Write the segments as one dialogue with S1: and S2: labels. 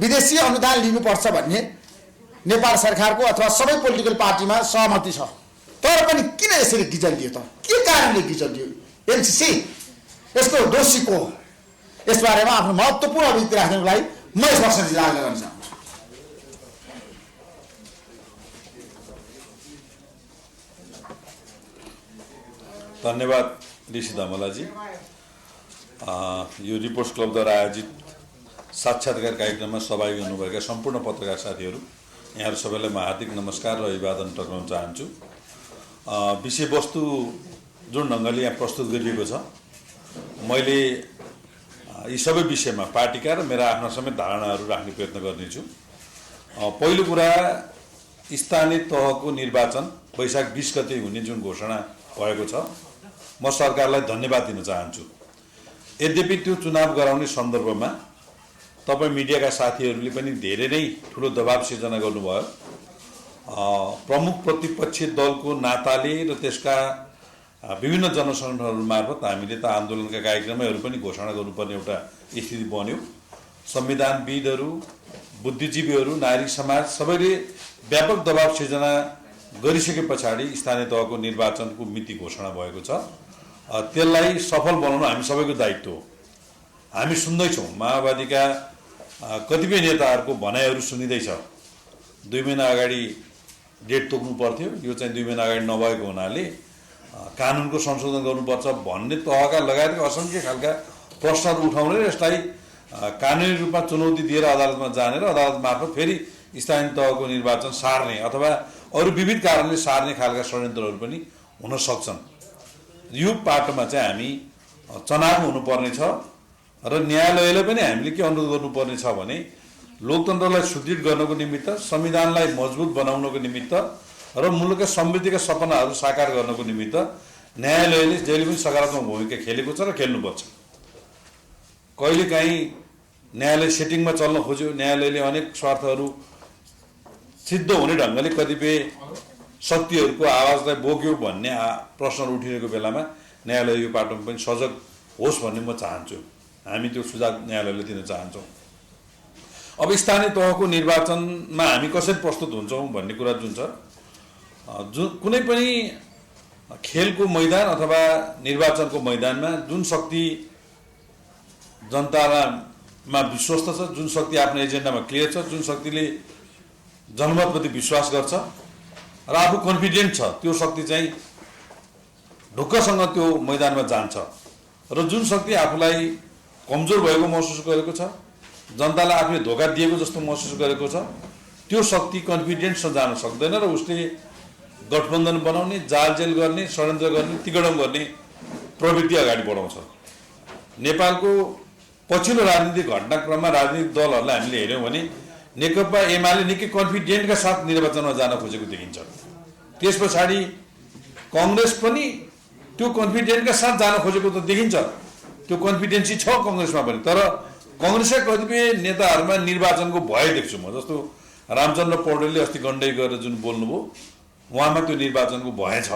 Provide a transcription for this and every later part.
S1: विदेशी अनुदान लिनुपर्छ भन्ने नेपाल सरकारको अथवा सबै पोलिटिकल पार्टीमा सहमति छ। तर पनि किन यसरी गिजलियो त? के कारणले गिजलियो? एनसीसी यसको दोषी को हो? यसबारेमा आफ्नो महत्त्वपूर्ण अभिव्यक्ति राख्नको लागि म यस वर्षदेखि लाग्न गर्न चाहन्छु।
S2: धन्यवाद ऋषि धमलाजी। यो रिपोर्ट्स क्लबद्वारा आयोजित साक्षात्कार कार्यक्रममा सहभागी हुनुभएका सम्पूर्ण पत्रकार साथीहरू, यहाँहरू सबैलाई म हार्दिक नमस्कार र अभिवादन टक्राउन चाहन्छु। विषयवस्तु जुन ढङ्गले यहाँ प्रस्तुत गरिएको छ, मैले यी सबै विषयमा पार्टीका र मेरा आफ्ना समेत धारणाहरू राख्ने प्रयत्न गर्नेछु। पहिलो कुरा, स्थानीय तहको निर्वाचन वैशाख 20 गते हुने जुन घोषणा भएको छ, म सरकारलाई धन्यवाद दिन चाहन्छु। यद्यपि त्यो चुनाव गराउने सन्दर्भमा तपाईँ मिडियाका साथीहरूले पनि धेरै नै ठुलो दबाब सिर्जना गर्नुभयो। प्रमुख प्रतिपक्षी दलको नाताले र त्यसका विभिन्न जनसङ्गठनहरू मार्फत हामीले त आन्दोलनका कार्यक्रमहरू पनि घोषणा गर्नुपर्ने एउटा स्थिति बन्यो। संविधानविदहरू, बुद्धिजीवीहरू, नागरिक समाज सबैले व्यापक दबाब सिर्जना गरिसके पछाडि स्थानीय तहको निर्वाचनको मिति घोषणा भएको छ। त्यसलाई सफल बनाउनु हामी सबैको दायित्व हो। हामी सुन्दैछौँ, माओवादीका कतिपय नेताहरूको भनाइहरू सुनिँदैछ। 2 महिना अगाडि डेट तोक्नु पर्थ्यो, यो चाहिँ 2 महिना अगाडि नभएको हुनाले कानुनको संशोधन गर्नुपर्छ भन्ने तहका लगायतका असङ्ख्य खालका प्रश्नहरू उठाउने र यसलाई कानुनी रूपमा चुनौती दिएर अदालतमा जाने र अदालत मार्फत फेरि स्थानीय तहको निर्वाचन सार्ने अथवा अरू विविध कारणले सार्ने खालका षड्यन्त्रहरू पनि हुन सक्छन्। यो पाटोमा चाहिँ हामी चनाखो हुनुपर्ने छ र न्यायालयले पनि हामीले के अनुरोध गर्नुपर्ने छ भने लोकतन्त्रलाई सुदृढ गर्नको निमित्त, संविधानलाई मजबुत बनाउनको निमित्त र मुलुकका समृद्धिका सपनाहरू साकार गर्नको निमित्त न्यायालयले जहिले पनि सकारात्मक भूमिका खेलेको छ र खेल्नुपर्छ। कहिलेकाहीँ न्यायालय सेटिङमा चल्न खोज्यो, न्यायालयले अनेक स्वार्थहरू सिद्ध हुने ढङ्गले कतिपय शक्तिहरूको आवाजलाई बोक्यो भन्ने प्रश्नहरू उठिरहेको बेलामा न्यायालय यो पाटोमा पनि सजग होस् भन्ने म चाहन्छु। हामी त्यो सुझाव न्यायालयले दिन चाहन्छौँ। अब स्थानीय तहको निर्वाचनमा हामी कसरी प्रस्तुत हुन्छौँ भन्ने कुरा जुन छ, कुनै पनि खेलको मैदान अथवा निर्वाचनको मैदानमा जुन शक्ति जनतामा विश्वस्त छ, जुन शक्ति आफ्नो एजेन्डामा क्लियर छ, जुन शक्तिले जनमतप्रति विश्वास गर्छ र आफू कन्फिडेन्ट छ, त्यो शक्ति चाहिँ ढुक्कसँग त्यो मैदानमा जान्छ। र जुन शक्ति आफूलाई कमजोर भएको महसुस गरेको छ, जनतालाई आफूले धोका दिएको जस्तो महसुस गरेको छ, त्यो शक्ति कन्फिडेन्ससँग जान सक्दैन र उसले गठबन्धन बनाउने, जालजेल गर्ने, षड्यन्त्र गर्ने, तिगडम गर्ने प्रवृत्ति अगाडि बढाउँछ। नेपालको पछिल्लो राजनीतिक घटनाक्रममा राजनीतिक दलहरूलाई हामीले हेऱ्यौँ भने नेकपा एमाले निकै कन्फिडेन्टका साथ निर्वाचनमा जान खोजेको देखिन्छ। त्यस पछाडि कङ्ग्रेस पनि त्यो कन्फिडेन्टका साथ जान खोजेको त देखिन्छ। त्यो कन्फिडेन्सी छ कङ्ग्रेसमा पनि, तर कङ्ग्रेसका कतिपय नेताहरूमा निर्वाचनको भय देख्छु म। जस्तो रामचन्द्र पौडेलले अस्ति गण्डै गरेर जुन बोल्नुभयो, उहाँमा त्यो निर्वाचनको भय छ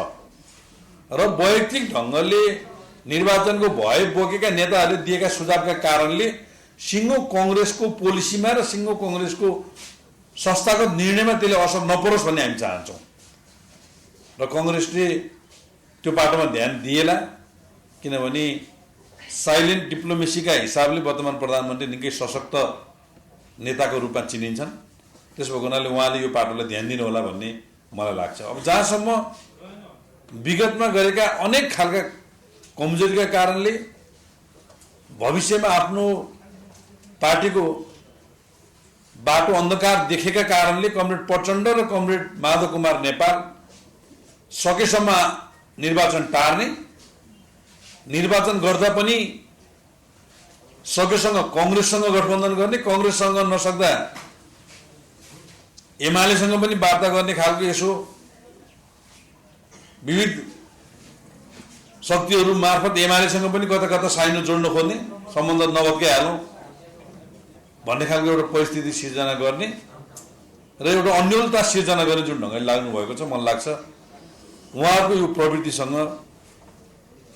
S2: र वैयक्तिक ढङ्गले निर्वाचनको भय बोकेका नेताहरूले दिएका सुझावका कारणले सिङ्गो कङ्ग्रेसको पोलिसीमा र सिङ्गो कङ्ग्रेसको संस्थागत निर्णयमा त्यसले असर नपरोस् भन्ने हामी चाहन्छौँ र कङ्ग्रेसले त्यो बाटोमा ध्यान दिएला। किनभने साइलेन्ट डिप्लोमेसीका हिसाबले वर्तमान प्रधानमन्त्री निकै सशक्त नेताको रूपमा चिनिन्छन्। त्यस भएको हुनाले उहाँले यो पाटोलाई ध्यान दिनु होला भन्ने मलाई लाग्छ। अब जहाँसम्म विगतमा गरेका अनेक खालका कमजोरीका कारणले भविष्यमा आफ्नो पार्टीको बाटो अन्धकार देखेका कारणले कमरेड प्रचण्ड र कमरेड माधव कुमार नेपाल सकेसम्म निर्वाचन टार्ने, निर्वाचन गर्दा पनि सकेसँग कङ्ग्रेससँग गठबन्धन गर्ने, कङ्ग्रेससँग नसक्दा एमालेसँग पनि वार्ता गर्ने खालको यसो विविध शक्तिहरू मार्फत एमालेसँग पनि कता कता साइनो जोड्न खोज्ने, सम्बन्ध नभत्काइहालौँ भन्ने खालको एउटा परिस्थिति सिर्जना गर्ने र एउटा अन्योलता सिर्जना गर्ने जुन ढङ्गले लाग्नु भएको छ, मलाई लाग्छ उहाँको यो प्रवृत्तिसँग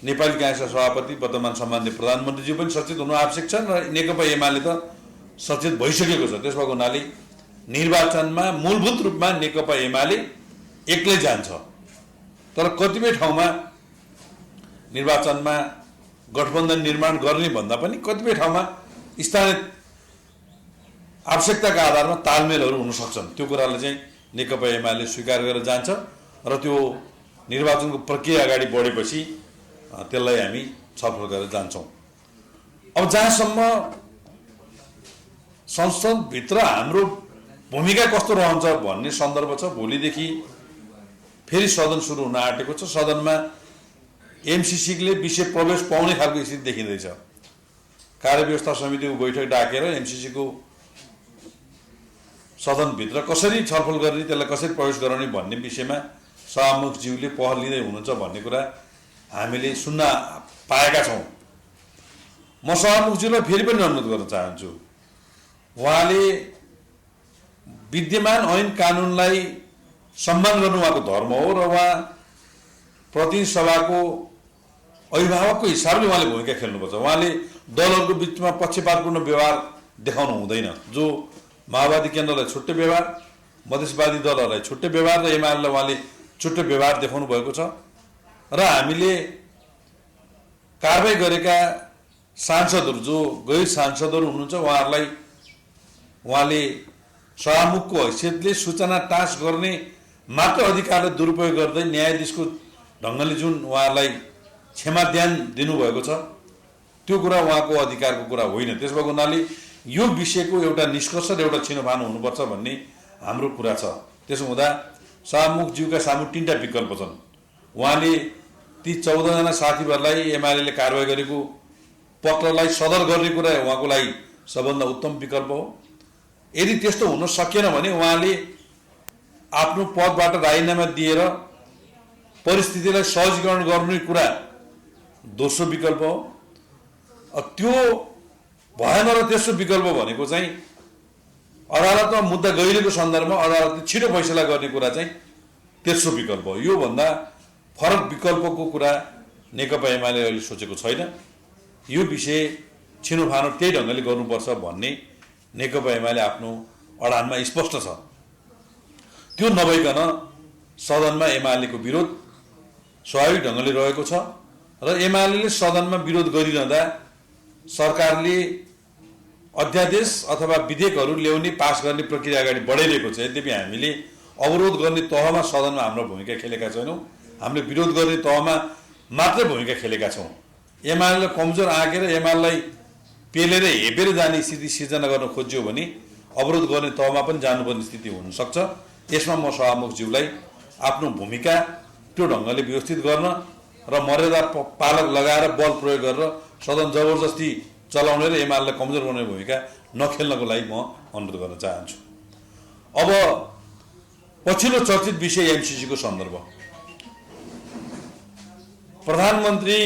S2: नेपाली काङ्ग्रेसका सभापति वर्तमान सम्माननीय प्रधानमन्त्रीज्यू पनि सचेत हुनु आवश्यक छ र नेकपा एमाले त सचेत भइसकेको छ। त्यस भएको हुनाले निर्वाचनमा मूलभूत रूपमा नेकपा एमाले एक्लै जान्छ, तर कतिपय ठाउँमा निर्वाचनमा गठबन्धन निर्माण गर्ने भन्दा पनि कतिपय ठाउँमा स्थानीय आवश्यकताका आधारमा तालमेलहरू हुन सक्छन्। त्यो कुरालाई चाहिँ नेकपा एमाले स्वीकार गरेर जान्छ र त्यो निर्वाचनको प्रक्रिया अगाडि बढेपछि त्यसलाई हामी छलफल गरेर जान्छौँ। अब जहाँसम्म संसदभित्र हाम्रो भूमिका कस्तो रहन्छ भन्ने सन्दर्भ छ, भोलिदेखि फेरि सदन सुरु हुन आँटेको छ। सदनमा एमसिसीले विषय प्रवेश पाउने खालको स्थिति देखिँदैछ। कार्यव्यवस्था समितिको बैठक डाकेर एमसिसीको सदनभित्र कसरी छलफल गर्ने, त्यसलाई कसरी प्रवेश गराउने भन्ने विषयमा सभामुखज्यूले पहल लिँदै हुनुहुन्छ भन्ने कुरा हामीले सुन्न पाएका छौँ। म सभामुखज्यूलाई फेरि पनि अनुरोध गर्न चाहन्छु, उहाँले विद्यमान ऐन कानुनलाई सम्मान गर्नु उहाँको धर्म हो र उहाँ प्रतिनिधि सभाको अभिभावकको हिसाबले उहाँले भूमिका खेल्नुपर्छ। उहाँले दलहरूको बिचमा पक्षपातपूर्ण व्यवहार देखाउनु हुँदैन। जो माओवादी केन्द्रलाई छुट्टै व्यवहार, मधेसवादी दलहरूलाई छुट्टै व्यवहार र एमालेलाई उहाँले छुट्टै व्यवहार देखाउनु भएको छ र हामीले कारबाही गरेका सांसदहरू, जो गैर सांसदहरू हुनुहुन्छ, उहाँले सभामुखको हैसियतले सूचना टाँस गर्ने मात्र अधिकारलाई दुरुपयोग गर्दै न्यायाधीशको ढङ्गले जुन उहाँलाई क्षमादान दिनुभएको छ, त्यो कुरा उहाँको अधिकारको कुरा होइन। त्यस भएको हुनाले यो विषयको एउटा निष्कर्ष र एउटा छिनोफानो हुनुपर्छ भन्ने हाम्रो कुरा छ। त्यसो हुँदा सभामुखज्यूका सामु 3टा विकल्प छन्। उहाँले ती 14 जना साथीहरूलाई एमाले कारबाही गरेको पत्रलाई सदर गर्ने कुरा उहाँको लागि सबभन्दा उत्तम विकल्प हो। यदि त्यस्तो हुन सकेन भने उहाँले आफ्नो पदबाट राजीनामा दिएर परिस्थितिलाई सहजीकरण गर्ने कुरा दोस्रो विकल्प हो। त्यो भएन र तेस्रो विकल्प भनेको चाहिँ अदालतमा मुद्दा गइरहेको सन्दर्भमा अदालतले छिटो फैसला गर्ने कुरा चाहिँ तेस्रो विकल्प हो। योभन्दा फरक विकल्पको कुरा नेकपा एमाले अहिले सोचेको छैन। यो विषय छिनोफानो त्यही ढङ्गले गर्नुपर्छ भन्ने नेकपा एमाले आफ्नो अडानमा स्पष्ट छ। त्यो नभइकन सदनमा एमालेको विरोध स्वाभाविक ढङ्गले रहेको छ र एमाले सदनमा विरोध गरिरहँदा सरकारले अध्यादेश अथवा विधेयकहरू ल्याउने पास गर्ने प्रक्रिया अगाडि बढाइरहेको छ। यद्यपि हामीले अवरोध गर्ने तहमा सदनमा हाम्रो भूमिका खेलेका छैनौँ, हामीले विरोध गर्ने तहमा मात्रै भूमिका खेलेका छौँ। एमाले कमजोर आँकेर एमालेलाई पेलेर हेपेर जाने स्थिति सिर्जना गर्न खोजियो भने अवरोध गर्ने तहमा पनि जानुपर्ने स्थिति हुनसक्छ। यसमा म सभामुखज्यूलाई आफ्नो भूमिका त्यो ढङ्गले व्यवस्थित गर्न र मर्यादा पालक लगाएर बल प्रयोग गरेर सदन जबरजस्ती चलाउने र एमालेलाई कमजोर बनाउने भूमिका नखेल्नको लागि म अनुरोध गर्न चाहन्छु। अब पछिल्लो चर्चित विषय एमसिसीको सन्दर्भ। प्रधानमन्त्री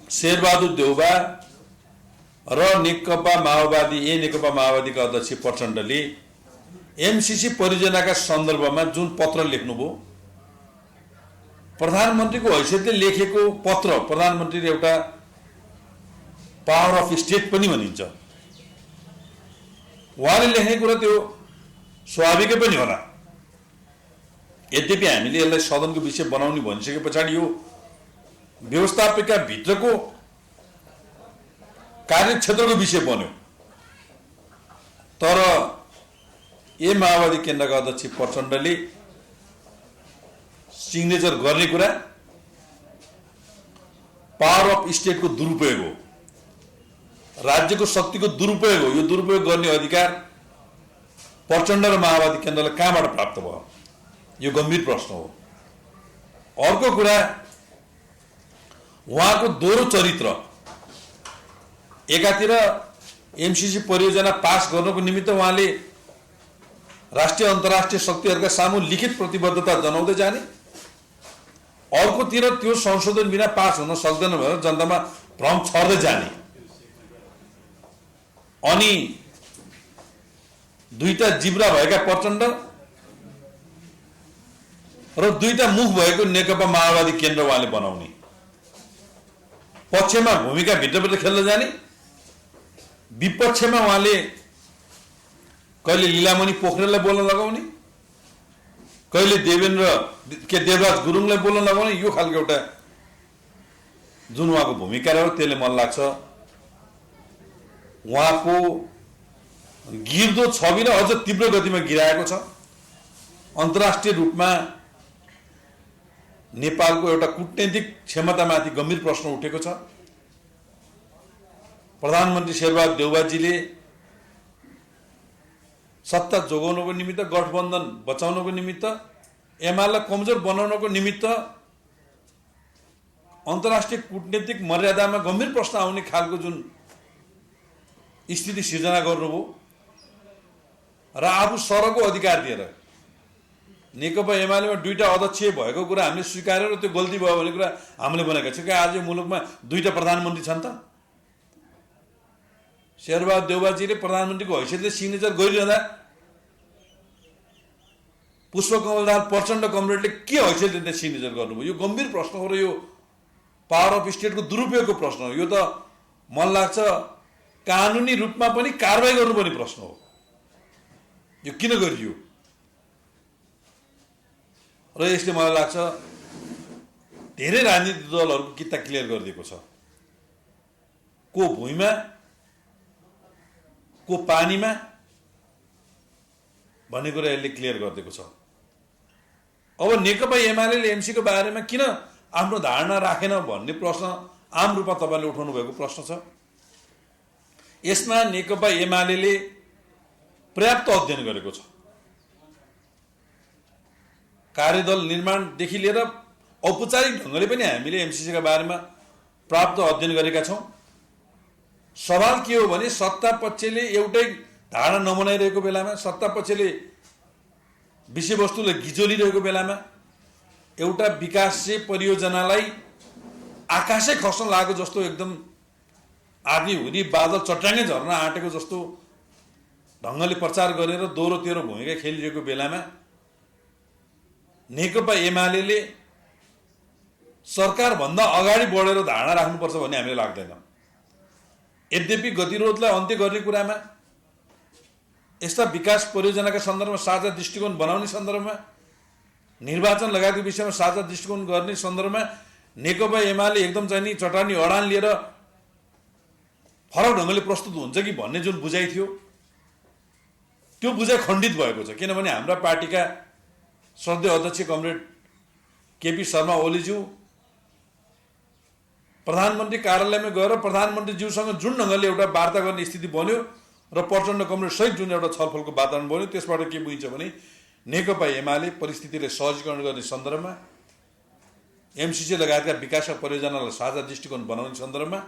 S2: शेरबहादुर देउबा र नेकपा माओवादीका अध्यक्ष प्रचण्डले एमसिसी परियोजनाका सन्दर्भमा जुन पत्र लेख्नुभयो, प्रधानमन्त्रीको हैसियतले लेखेको पत्र, प्रधानमन्त्रीले एउटा पावर अफ स्टेट पनि भनिन्छ। उहाँले लेख्ने कुरा त्यो स्वाभाविकै पनि होला। यद्यपि हामीले यसलाई सदनको विषय बनाउने भनिसके पछाडि यो व्यवस्थापिका भित्रको कार्यक्षेत्रको विषय बन्यो। तर माओवादी केन्द्रका अध्यक्ष प्रचण्डले सिग्नेचर गर्ने कुरा पावर अफ स्टेटको दुरुपयोग हो, राज्यको शक्तिको दुरुपयोग हो। यो दुरुपयोग गर्ने अधिकार प्रचण्ड र माओवादी केन्द्रलाई कहाँबाट प्राप्त भयो? यो गम्भीर प्रश्न हो। अर्को कुरा, उहाँको दोहोरो चरित्र। एकातिर एमसिसी परियोजना पास गर्नको निमित्त उहाँले राष्ट्रिय अन्तर्राष्ट्रिय शक्तिहरूका सामु लिखित प्रतिबद्धता जनाउँदै जाने, अर्कोतिर त्यो संशोधन बिना पास हुन सक्दैन भनेर जनतामा भ्रम छर्दै जाने। अनि दुईटा जिब्रा भएका प्रचण्ड र दुईटा मुख भएको नेकपा माओवादी केन्द्र उहाँले बनाउने, पक्षमा भूमिका भित्रभित्र खेल्दै जाने, विपक्षमा उहाँले कहिले लीलामणि पोखरेललाई बोल्न लगाउने, कहिले देवराज गुरुङलाई बोल्न लगाउने, यो खालको एउटा जुन उहाँको भूमिका रह्यो त्यसले मन लाग्छ उहाँको गिर्दो छविलाई अझ तीव्र गतिमा गिराएको छ। अन्तर्राष्ट्रिय रूपमा नेपालको एउटा कूटनीतिक क्षमतामाथि गम्भीर प्रश्न उठेको छ। प्रधानमन्त्री शेरबहादुर देउवाजीले सत्ता जोगाउनको निमित्त, गठबन्धन बचाउनको निमित्त, एमालेलाई कमजोर बनाउनको निमित्त अन्तर्राष्ट्रिय कूटनीतिक मर्यादामा गम्भीर प्रश्न आउने खालको जुन स्थिति सिर्जना गर्नुभयो र आफू सरको अधिकार दिएर नेकपा एमालेमा दुईटा अध्यक्ष भएको कुरा हामीले स्वीकारेर त्यो गल्ती भयो भन्ने कुरा हामीले भनेका छौँ। कि आज मुलुकमा दुईटा प्रधानमन्त्री छन् त? शेरबहादुर देउवाजीले प्रधानमन्त्रीको हैसियतले सिग्नेचर गरिरहँदा पुष्पकमल दाहाल प्रचण्ड कमरेडले के हैसियतले त्यहाँ सिग्नेचर गर्नुभयो? यो गम्भीर प्रश्न हो र यो पावर अफ स्टेटको दुरुपयोगको प्रश्न हो। यो त मन लाग्छ कानुनी रूपमा पनि कारबाही गर्नुपर्ने प्रश्न हो। यो किन गरियो? र यसले मलाई लाग्छ धेरै राजनीतिक दलहरूको किता क्लियर गरिदिएको छ। को भुइँमा, को पानीमा भन्ने कुरा यसले क्लियर गरिदिएको छ। अब नेकपा एमाले एमसीको बारेमा किन आफ्नो धारणा राखेन भन्ने प्रश्न आम रूपमा तपाईँले उठाउनु भएको प्रश्न छ। यसमा नेकपा एमाले पर्याप्त अध्ययन गरेको छ। कार्यदल निर्माणदेखि लिएर औपचारिक ढङ्गले पनि हामीले एमसीसीका बारेमा प्राप्त अध्ययन गरेका छौँ। सवाल के हो भने सत्ता पक्षले एउटै धारणा नबनाइरहेको बेलामा, सत्ता पक्षले विषयवस्तुलाई गिजोलिरहेको बेलामा एउटा विकासे परियोजनालाई आकाशै खस्न लागेको जस्तो, एकदम आधी हुरी बादल चट्याङ्गै झर्न आँटेको जस्तो ढङ्गले प्रचार गरेर दोहोरो तेह्रो भूमिका खेलिरहेको बेलामा नेकपा एमाले सरकारभन्दा अगाडि बढेर धारणा राख्नुपर्छ भन्ने हामीले लाग्दैन। यद्यपि गतिरोधलाई अन्त्य गर्ने कुरामा, यस्ता विकास परियोजनाका सन्दर्भमा साझा दृष्टिकोण बनाउने सन्दर्भमा, निर्वाचन लगायतको विषयमा साझा दृष्टिकोण गर्ने सन्दर्भमा नेकपा एमाले एकदम चाहिँ नि चट्टानी अडान लिएर फरक ढङ्गले प्रस्तुत हुन्छ कि भन्ने जुन बुझाइ थियो त्यो बुझाइ खण्डित भएको छ। किनभने हाम्रा पार्टीका श्रद्धेय अध्यक्ष कमरेड केपी शर्मा ओलीज्यू प्रधानमन्त्री कार्यालयमा गएर प्रधानमन्त्रीज्यूसँग जुन ढङ्गले एउटा वार्ता गर्ने स्थिति बन्यो र प्रचण्ड कमरेड सहित जुन एउटा छलफलको वातावरण बन्यो, त्यसबाट के बुझिन्छ भने नेकपा एमाले परिस्थितिलाई सहजीकरण गर्ने सन्दर्भमा, एमसीसी लगायतका विकासका परियोजनालाई साझा दृष्टिकोण बनाउने सन्दर्भमा,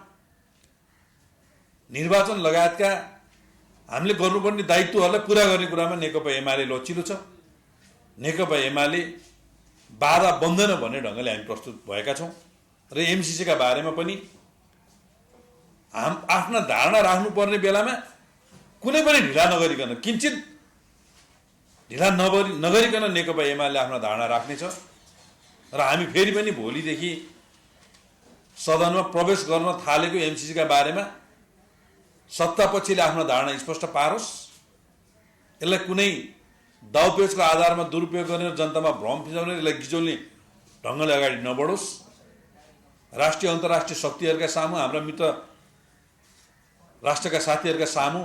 S2: निर्वाचन लगायतका हामीले गर्नुपर्ने दायित्वहरूलाई पुरा गर्ने कुरामा नेकपा एमाले लचिलो छ। नेकपा एमाले बाधा बन्दैन भन्ने ढङ्गले हामी प्रस्तुत भएका छौँ र एमसीसीका बारेमा पनि आफ्ना धारणा राख्नुपर्ने बेलामा कुनै पनि ढिला नगरिकन, किञ्चित ढिला नगरिकन नेकपा एमाले आफ्ना धारणा राख्नेछ र हामी फेरि पनि भोलिदेखि सदनमा प्रवेश गर्न थालेको एमसीसीका बारेमा सत्तापक्षले आफ्नो धारणा स्पष्ट पारोस्, यसलाई कुनै दाउपेचको आधारमा दुरुपयोग गरेर जनतामा भ्रम फिजाउने, यसलाई गिजोल्ने ढङ्गले अगाडि नबढोस्। राष्ट्रिय अन्तर्राष्ट्रिय शक्तिहरूका सामु, हाम्रा मित्र राष्ट्रका साथीहरूका सामु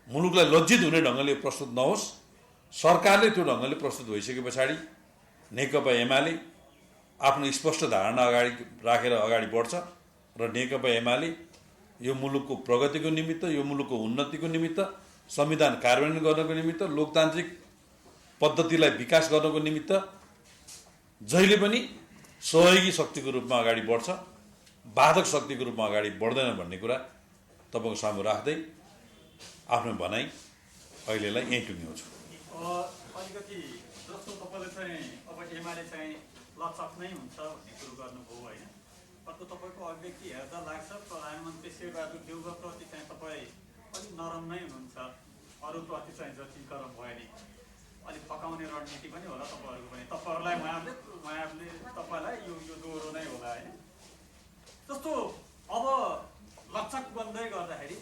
S2: मुलुकलाई लज्जित हुने ढङ्गले प्रस्तुत नहोस्। सरकारले त्यो ढङ्गले प्रस्तुत भइसके पछाडि नेकपा एमाले आफ्नो स्पष्ट धारणा अगाडि राखेर अगाडि बढ्छ र नेकपा एमाले यो मुलुकको प्रगतिको निमित्त, यो मुलुकको उन्नतिको निमित्त, संविधान कार्यान्वयन गर्नको निमित्त, लोकतान्त्रिक पद्धतिलाई विकास गर्नको निमित्त जहिले पनि सहयोगी शक्तिको रूपमा अगाडि बढ्छ, बाधक शक्तिको रूपमा अगाडि बढ्दैन भन्ने कुरा तपाईँको सामु राख्दै आफ्नो भनाइ अहिलेलाई यहीँ टुङ्ग्याउँछु।
S3: अलिकति जस्तो तपाईँले चाहिँ अब एमाले चाहिँ लचक नै हुन्छ भन्ने कुरो गर्नुभयो होइन। अर्को तपाईँको अभिव्यक्ति हेर्दा लाग्छ प्रधानमन्त्री शेरबहादुर देउवाप्रति चाहिँ तपाईँ अलिक नरम नै हुनुहुन्छ, अरूप्रति चाहिँ जति गरम भयो नि अलिक पकाउने रणनीति पनि होला तपाईँहरूको पनि। तपाईँहरूलाई उहाँहरूले तपाईँलाई यो दोहोरो नै होला होइन। जस्तो अब लचक बन्दै गर्दाखेरि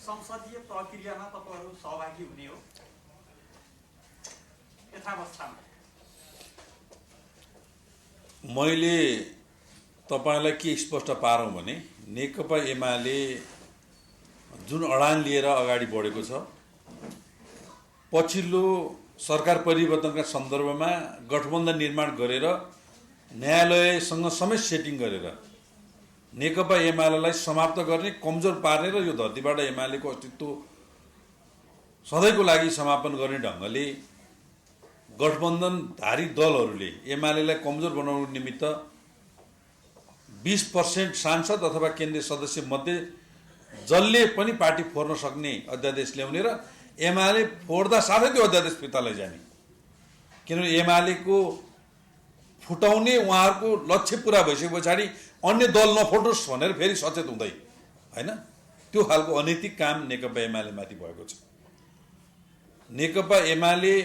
S3: संसदीय प्रक्रियामा तपाईँहरू सहभागी हुने हो यथावस्थामा?
S2: मैले तपाईँलाई के स्पष्ट पारौँ भने नेकपा एमाले जुन अडान लिएर अगाडि बढेको छ, पछिल्लो सरकार परिवर्तनका सन्दर्भमा गठबन्धन निर्माण गरेर न्यायालयसँग समेत सेटिङ गरेर नेकपा एमालेलाई समाप्त गर्ने, कमजोर पार्ने र यो धरतीबाट एमालेको अस्तित्व सधैँको लागि समापन गर्ने ढङ्गले गठबन्धनधारी दलहरूले एमालेलाई कमजोर बनाउनु निमित्त 20% सांसद अथवा केन्द्रीय सदस्य मध्ये जसले पनि पार्टी फोर्न सक्ने अध्यादेश ल्याउने र एमाले फोड्दा साथै त्यो अध्यादेश फिर्ता लैजाने। किनभने एमालेको फुटाउने उहाँहरूको लक्ष्य पुरा भइसके पछाडि अन्य दल नफोटोस् भनेर फेरि सचेत हुँदै, होइन, त्यो खालको अनैतिक काम नेकपा एमालेमाथि भएको छ। नेकपा एमाले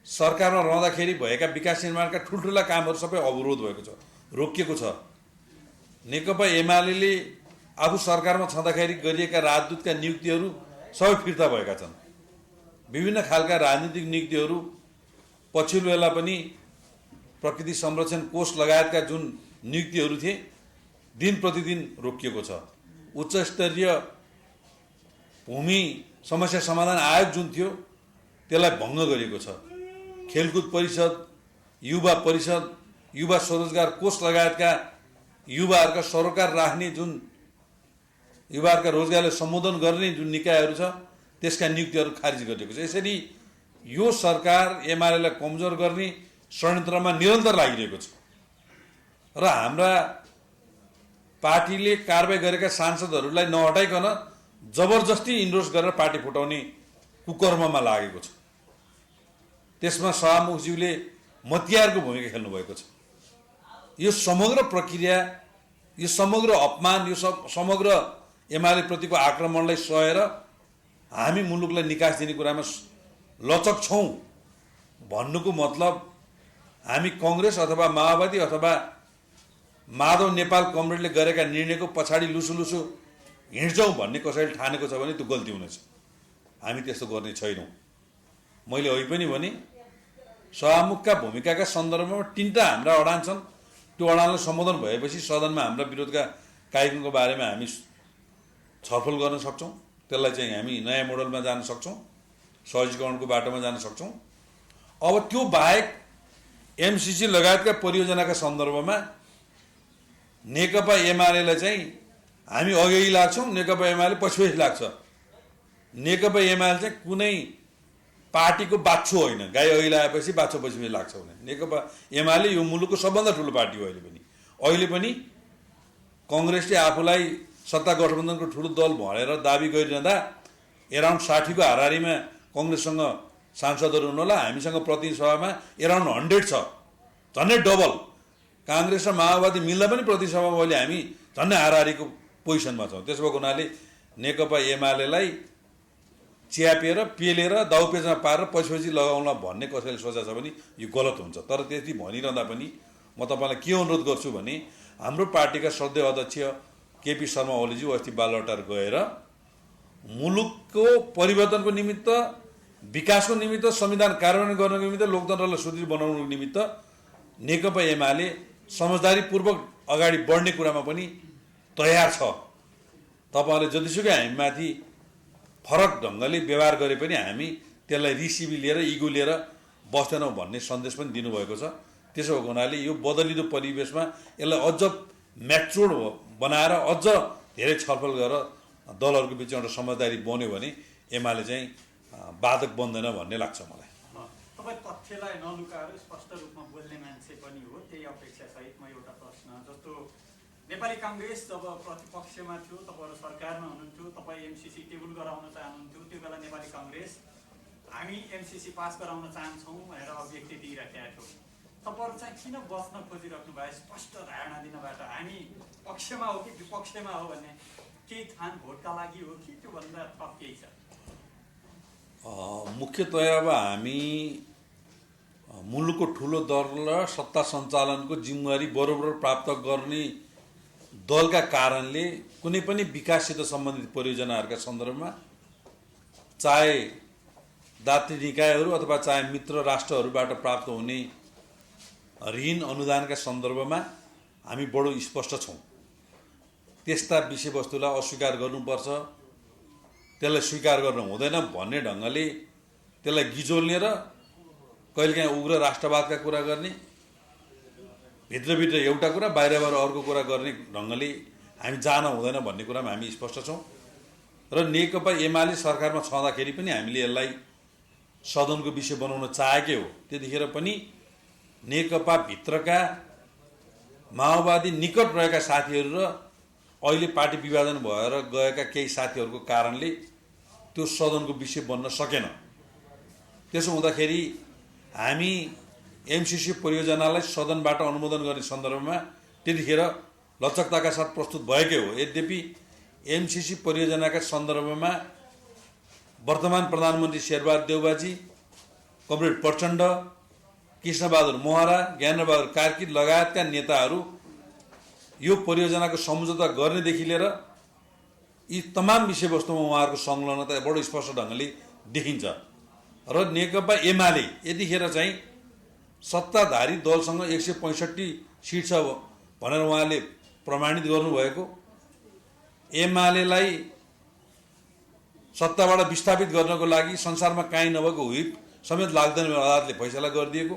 S2: सरकारमा रहँदाखेरि भएका विकास निर्माणका ठुल्ठुला कामहरू सबै अवरोध भएको छ, रोकिएको छ। नेकपा एमाले आफू सरकारमा छँदाखेरि गरिएका राजदूतका नियुक्तिहरू सबै फिर्ता भएका छन्। विभिन्न खालका राजनीतिक नियुक्तिहरू पछिल्लो बेला पनि प्रकृति संरक्षण कोष लगायतका जुन नियुक्तिहरू थिए दिन प्रतिदिन रोकिएको छ। उच्च स्तरीय भूमि समस्या समाधान आयोग जुन थियो त्यसलाई भङ्ग गरिएको छ। खेलकुद परिषद, युवा परिषद, युवा स्वरोजगार कोष लगायतका युवाहरूका सरोकार राख्ने जुन युवाहरूका रोजगारलाई सम्बोधन गर्ने जुन निकायहरू छ त्यसका नियुक्तिहरू खारिज गरिएको छ। यसरी यो सरकार एमालेलाई कमजोर गर्ने षड्यन्त्रमा निरन्तर लागिरहेको छ र हाम्रा पार्टीले कारबाही गरेका सांसदहरूलाई नहटाइकन जबरजस्ती इन्डोर्स गरेर पार्टी फुटाउने कुकर्ममा लागेको छ। त्यसमा सभामुखज्यूले मतियारको भूमिका खेल्नुभएको छ। यो समग्र प्रक्रिया, यो समग्र अपमान, यो समग्र एमाले प्रतिको आक्रमणलाई सहेर हामी मुलुकलाई निकास दिने कुरामा लचक छौँ भन्नुको मतलब हामी कङ्ग्रेस अथवा माओवादी अथवा माधव नेपाल कमरेडले गरेका निर्णयको पछाडि लुसुलुसु हिँड्छौँ भन्ने कसैले ठानेको छ भने त्यो गल्ती हुनेछ। हामी त्यस्तो गर्ने छैनौँ। मैले अघि पनि भने सभामुखका भूमिकाका सन्दर्भमा तिनवटा हाम्रा अडान छन्। त्यो अडानलाई सम्बोधन भएपछि सदनमा हाम्रा विरोधका कार्यक्रमको बारेमा हामी छलफल गर्न सक्छौँ। त्यसलाई चाहिँ हामी नयाँ मोडलमा जान सक्छौँ, सहजीकरणको बाटोमा जान सक्छौँ। अब त्यो बाहेक एमसिसी लगायतका परियोजनाका सन्दर्भमा नेकपा एमालेलाई चाहिँ हामी अघि लाग्छौँ, नेकपा एमाले पछि लाग्छ। नेकपा एमाले चाहिँ कुनै पार्टीको बाछो होइन, गाई अघि लगाएपछि बाछो पछि लाग्छ भने। नेकपा एमाले यो मुलुकको सबभन्दा ठुलो पार्टी हो। अहिले पनि कङ्ग्रेसले आफूलाई सत्ता गठबन्धनको ठुलो दल भनेर दाबी गरिरहँदा एराउन्ड 60 को हाराहारीमा कङ्ग्रेससँग सांसदहरू हुनुहोला, हामीसँग प्रतिनिधि सभामा एराउन्ड 100 छ, झन्डै डबल। काङ्ग्रेस र माओवादी मिल्दा पनि प्रतिनिधि सभामा अहिले हामी झन्डै हाराहारीको पोजिसनमा छौँ। त्यसो भएको हुनाले नेकपा एमालेलाई च्यापेर पेलेर दाउपेचमा पारेर पछि लगाउन भन्ने कसैले सोचेको छ भने यो गलत हुन्छ। तर त्यति भनिरहँदा पनि म तपाईँलाई के अनुरोध गर्छु भने हाम्रो पार्टीका श्रद्धेय अध्यक्ष केपी शर्मा ओलीज्यू अस्ति बालुवाटार गएर मुलुकको परिवर्तनको निमित्त, विकासको निमित्त, संविधान कार्यान्वयन गर्नको निमित्त, लोकतन्त्रलाई सुदृढ बनाउनको निमित्त नेकपा एमाले समझदारीपूर्वक अगाडि बढ्ने कुरामा पनि तयार छ। तपाईँहरूले जतिसुकै हामीमाथि फरक ढङ्गले व्यवहार गरे पनि हामी त्यसलाई रिसिभी लिएर, इगो लिएर बस्दैनौँ भन्ने सन्देश पनि दिनुभएको छ। त्यसो भएको हुनाले यो बदलिँदो परिवेशमा यसलाई अझ म्याच्योर्ड बनाएर अझ धेरै छलफल गरेर दलहरूको बिचमा एउटा समझदारी बन्यो भने एमाले चाहिँ बाधक बन्दैन भन्ने लाग्छ मलाई।
S3: तपाईँ तथ्यलाई नलुकाएर स्पष्ट रूपमा बोल्ने मान्छे पनि हो, त्यही अपेक्षा सहित म एउटा प्रश्न, जस्तो नेपाली काङ्ग्रेस जब प्रतिपक्षमा थियो, तपाईँहरू सरकारमा हुनुहुन्थ्यो, तपाईँ एमसिसी टेबल गराउन चाहनुहुन्थ्यो, त्यो बेला नेपाली काङ्ग्रेस हामी एमसिसी पास गराउन चाहन्छौँ भनेर अभिव्यक्ति दिइराखेका थियो। तपाईँहरू चाहिँ किन बस्न खोजिराख्नु भयो? स्पष्ट धारणा दिनबाट हामी पक्षमा हो कि विपक्षमा हो भन्ने केही थान भोटका लागि हो कि त्योभन्दा थप केही छ?
S2: मुख्यतया अब हामी मुलुकको ठुलो दल र सत्ता सञ्चालनको जिम्मेवारी बरोबर प्राप्त गर्ने दलका कारणले कुनै पनि विकाससित सम्बन्धित परियोजनाहरूका सन्दर्भमा चाहे दात्री निकायहरू अथवा चाहे मित्र राष्ट्रहरूबाट प्राप्त हुने ऋण अनुदानका सन्दर्भमा हामी बडो स्पष्ट छौँ। त्यस्ता विषयवस्तुलाई अस्वीकार गर्नुपर्छ, त्यसलाई स्वीकार गर्न हुँदैन भन्ने ढङ्गले त्यसलाई गिजोल्ने र कहिलेकाहीँ उग्र राष्ट्रवादका कुरा गर्ने, भित्रभित्र एउटा कुरा बाहिरबाट अर्को कुरा गर्ने ढङ्गले हामी जान हुँदैन भन्ने कुरामा हामी स्पष्ट छौँ। र नेकपा एमाले सरकारमा छँदाखेरि पनि हामीले यसलाई सदनको विषय बनाउन चाहेकै हो। त्यतिखेर पनि नेकपा भित्रका माओवादी निकट रहेका साथीहरू र अहिले पार्टी विभाजन भएर गएका केही साथीहरूको कारणले त्यो सदनको विषय बन्न सकेन। त्यसो हुँदाखेरि हामी एमसिसी परियोजनालाई सदनबाट अनुमोदन गर्ने सन्दर्भमा त्यतिखेर लचकताका साथ प्रस्तुत भएकै हो। यद्यपि एमसिसी परियोजनाका सन्दर्भमा वर्तमान प्रधानमन्त्री शेरबहादुर देउवाजी, कमरेड प्रचण्ड, कृष्णबहादुर मोहरा, ज्ञानेन्द्रबहादुर कार्की लगायतका नेताहरू यो परियोजनाको सम्झौता गर्नेदेखि लिएर यी तमाम विषयवस्तुमा उहाँहरूको संलग्नता बडो स्पष्ट ढङ्गले देखिन्छ। र नेकपा एमाले यतिखेर चाहिँ सत्ताधारी दलसँग 165 सिट छ भनेर उहाँले प्रमाणित गर्नुभएको, एमालेलाई सत्ताबाट विस्थापित गर्नको लागि संसारमा काहीँ नभएको हुइप समेत लाग्दैन अदालतले फैसला गरिदिएको,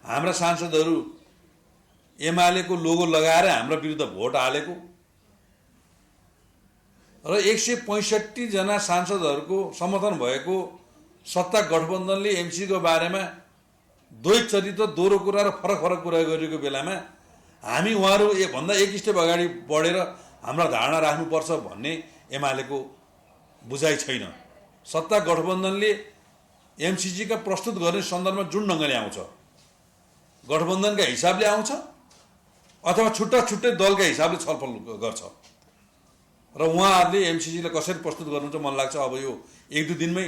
S2: हाम्रा सांसदहरू एमालेको लोगो लगाएर हाम्रा विरुद्ध भोट हालेको र 165 जना सांसदहरूको समर्थन भएको सत्ता गठबन्धनले एमसीको बारेमा द्वैत चरित्र, दोहोरो कुरा र फरक फरक कुरा गरेको बेलामा हामी उहाँहरू भन्दा एक स्टेप अगाडि बढेर हाम्रा धारणा राख्नुपर्छ भन्ने एमालेको बुझाइ छैन। सत्ता गठबन्धनले एमसिसीका प्रस्तुत गर्ने सन्दर्भमा जुन ढङ्गले आउँछ, गठबन्धनका हिसाबले आउँछ अथवा छुट्टा छुट्टै दलका हिसाबले छलफल गर्छ र उहाँहरूले एमसिसीलाई कसरी प्रस्तुत गर्नुहुन्छ मलाई लाग्छ अब यो 1-2 दिनमै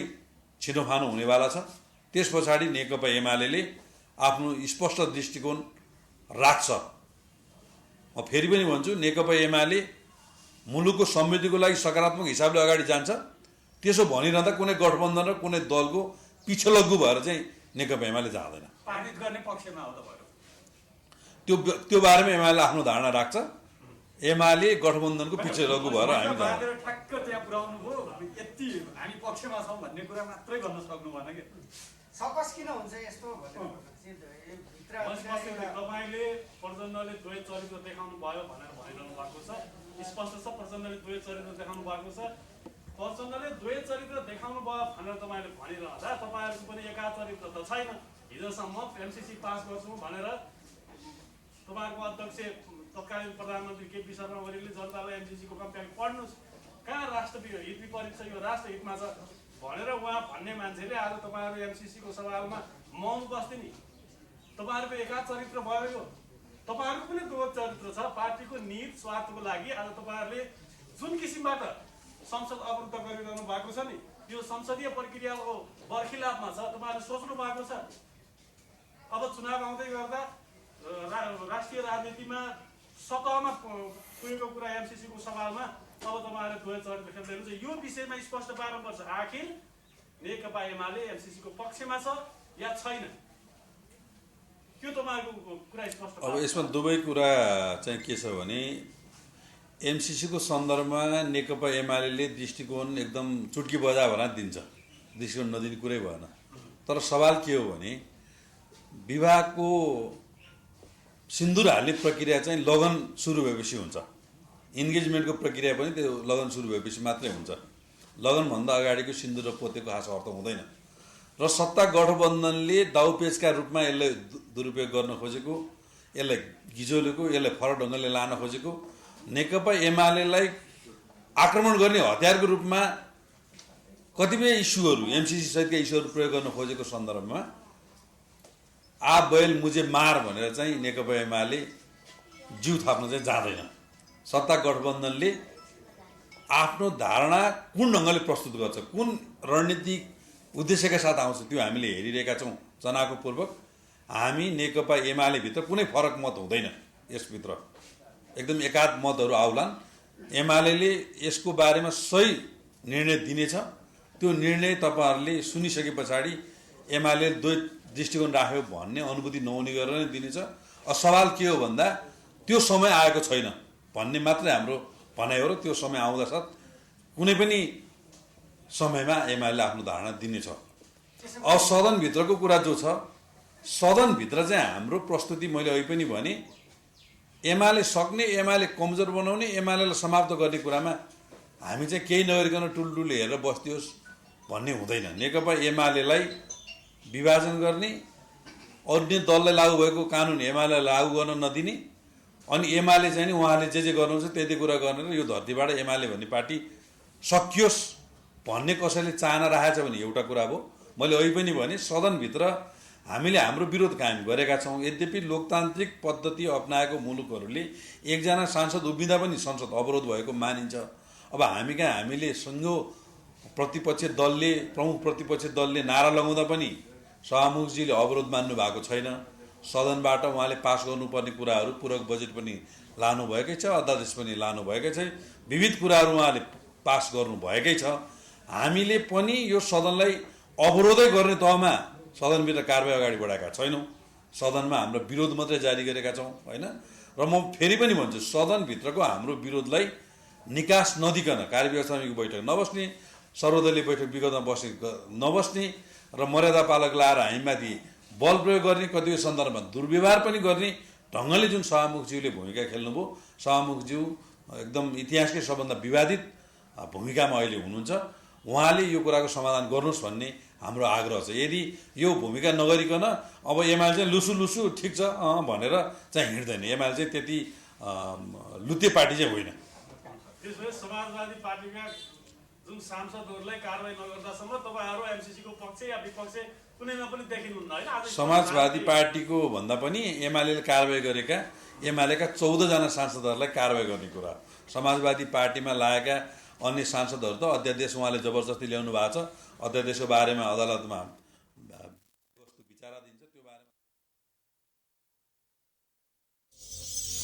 S2: छिनोफानो हुनेवाला छ। त्यस पछाडि नेकपा एमाले आफ्नो स्पष्ट दृष्टिकोण राख्छ। म फेरि पनि भन्छु, नेकपा एमाले मुलुकको समृद्धिको लागि सकारात्मक हिसाबले अगाडि जान्छ। त्यसो भनिरहँदा कुनै गठबन्धन र कुनै दलको पिछलग्गु भएर चाहिँ नेकपा एमाले जाँदैन।
S3: पारित गर्ने पक्षमा हो त
S2: त्यो बारेमा एमाले आफ्नो धारणा राख्छ। एमाले गठबन्धनको पिछलग्गु भएर हामी जाँदैन।
S3: ठ्याक्क त्यहाँ पुर्याउनु भयो, यति हामी पक्षमा छौँ भन्ने कुरा मात्रै गर्न सक्नु भएन कि
S4: सकस किन हुन्छ यस्तो
S3: तपाईँले प्रचण्डले द्वैत चरित्र देखाउनु भयो भनेर भनिरहनु भएको छ। स्पष्ट छ प्रचण्डले द्वैत चरित्र देखाउनु भएको छ। प्रचण्डले द्वैत चरित्र देखाउनु भयो भनेर तपाईँले भनिरहँदा तपाईँहरूको पनि एका चरित्र त छैन। हिजोसम्म एमसिसी पास गर्छौँ भनेर तपाईँहरूको अध्यक्ष तत्कालीन प्रधानमन्त्री केपी शर्मा ओलीले जनतालाई एमसिसीको कम्प्याक्ट पढ्नुहोस्, कहाँ राष्ट्र हित विपरीत छ, यो राष्ट्र हितमा छ भनेर उहाँ भन्ने मान्छेले आज तपाईँहरू एमसिसीको सवालमा मौन बस्थे नि। तपाईँहरूको एका चरित्र भयो यो। तपाईँहरूको पनि द्वैत चरित्र छ। पार्टीको निहित स्वार्थको लागि आज तपाईँहरूले जुन किसिमबाट संसद अवरुद्ध गरिरहनु भएको छ नि, यो संसदीय प्रक्रियाको बर्खिलाफमा छ। तपाईँहरूले सोच्नु भएको छ अब चुनाव आउँदै गर्दा राष्ट्रिय राजनीतिमा सतहमा पुगेको कुरा एमसिसीको सवालमा अब तपाईँहरूले द्वैत चरित्र खेल्दै हुनुहुन्छ। यो विषयमा स्पष्ट पार्नुपर्छ, आखिर नेकपा एमाले एमसिसीको पक्षमा छ या छैन, त्यो तपाईँहरूको कुरा स्पष्ट।
S2: अब यसमा दुवै कुरा चाहिँ के छ भने एमसिसीको सन्दर्भमा नेकपा एमाले दृष्टिकोण एकदम चुट्की बजा भएर दिन्छ, दृष्टिकोण नदिने कुरै भएन। तर सवाल के हो भने विवाहको सिन्दुर हाल्ने प्रक्रिया चाहिँ लगन सुरु भएपछि हुन्छ। इन्गेजमेन्टको प्रक्रिया पनि त्यो लगन सुरु भएपछि मात्रै हुन्छ। लगनभन्दा अगाडिको सिन्दुर र पोतेको खास अर्थ हुँदैन। र सत्ता गठबन्धनले दाउपेचका रूपमा यसलाई दुरुपयोग गर्न खोजेको, यसलाई गिजोलेको, यसलाई फरक ढङ्गले लान खोजेको, नेकपा एमालेलाई आक्रमण गर्ने हतियारको रूपमा कतिपय इस्युहरू एमसिसी सहितका इस्युहरू प्रयोग गर्न खोजेको सन्दर्भमा आ बैल मुझे मार भनेर चाहिँ नेकपा एमाले जिउ थाप्न चाहिँ जाँदैन। सत्ता गठबन्धनले आफ्नो धारणा कुन ढङ्गले प्रस्तुत गर्छ, कुन रणनीतिक उद्देश्यका साथ आउँछ त्यो हामीले हेरिरहेका छौँ चनाखोपूर्वक। हामी नेकपा एमाले भित्र कुनै फरक मत हुँदैन यसभित्र। एकदम एकाध मतहरू आउलान्, एमाले यसको बारेमा सही निर्णय दिनेछ। त्यो निर्णय तपाईँहरूले सुनिसके पछाडि एमाले दुई दृष्टिकोण राख्यो भन्ने अनुभूति नहुने गरेर नै दिनेछ। सवाल के हो भन्दा त्यो समय आएको छैन भन्ने मात्रै हाम्रो भनाइ हो र त्यो समय आउँदा साथ कुनै पनि समयमा एमाले आफ्नो धारणा दिनेछ। अब सदनभित्रको कुरा जो छ, सदनभित्र चाहिँ हाम्रो प्रस्तुति मैले अहिले पनि भने एमाले सक्ने, एमाले कमजोर बनाउने, एमालेलाई समाप्त गर्ने कुरामा हामी चाहिँ केही नगरिकन टुलटुल हेरेर बस्दियोस् भन्ने हुँदैन। नेकपा एमालेलाई विभाजन गर्ने, अन्य दललाई लागू भएको कानुन एमालेलाई लागू गर्न नदिने, अनि एमाले चाहिँ नि उहाँले जे गर्नुहुन्छ त्यति कुरा गर्ने र यो धरतीबाट एमाले भन्ने पार्टी सकियोस् भन्ने कसैले चाहना राखेको छ भने एउटा कुरा हो। मैले अहिले पनि भने सदनभित्र हामीले हाम्रो विरोध कायम गरेका छौँ। यद्यपि लोकतान्त्रिक पद्धति अपनाएको मुलुकहरूले एकजना सांसद उभिँदा पनि संसद अवरोध भएको मानिन्छ। अब हामीले सँगो प्रतिपक्ष दलले, प्रमुख प्रतिपक्ष दलले नारा लगाउँदा पनि सभामुखजीले अवरोध मान्नु भएको छैन। सदनबाट उहाँले पास गर्नुपर्ने कुराहरू, पूरक बजेट पनि लानुभएकै छ, अध्यादेश पनि लानुभएकै छ, विविध कुराहरू उहाँले पास गर्नुभएकै छ। हामीले पनि यो सदनलाई अवरोधै गर्ने तहमा सदनभित्र कारबाही अगाडि बढाएका छैनौँ। सदनमा हाम्रो विरोध मात्रै जारी गरेका छौँ, होइन। र म फेरि पनि भन्छु, सदनभित्रको हाम्रो विरोधलाई निकास नदिकन कार्यव्यवस्था समितिको बैठक नबस्ने, सर्वदलीय बैठक विगतमा नबस्ने र मर्यादा पालक लाएर हामीमाथि बल प्रयोग गर्ने, कतिपय सन्दर्भमा दुर्व्यवहार पनि गर्ने ढङ्गले जुन सभामुखज्यूले भूमिका खेल्नुभयो, सभामुखज्यू एकदम इतिहासकै सबभन्दा विवादित भूमिकामा अहिले हुनुहुन्छ। उहाँले यो कुराको समाधान गर्नुहोस् भन्ने हाम्रो आग्रह छ। यदि यो भूमिका नगरिकन अब एमाले चाहिँ लुसु ठिक छ भनेर चाहिँ हिँड्दैन। एमाले चाहिँ त्यति लुते पार्टी चाहिँ होइन।
S5: त्यसो समाजवादी पार्टीका जुन सांसदहरूलाई कारबाही नगर्दासम्म तपाईँहरू एमसिसीको पक्ष या विपक्ष कुनैमा पनि देखिनुहुन्न, होइन?
S2: समाजवादी पार्टीको भन्दा पनि एमाले कारबाही गरेका एमालेका 14 जना सांसदहरूलाई कारबाही गर्ने कुरा। समाजवादी पार्टीमा लागेका अन्य सांसदहरू त अध्यादेश उहाँले जबरजस्ती ल्याउनु भएको छ। अध्यादेशको बारेमा अदालतमा वस्तु विचाराधीन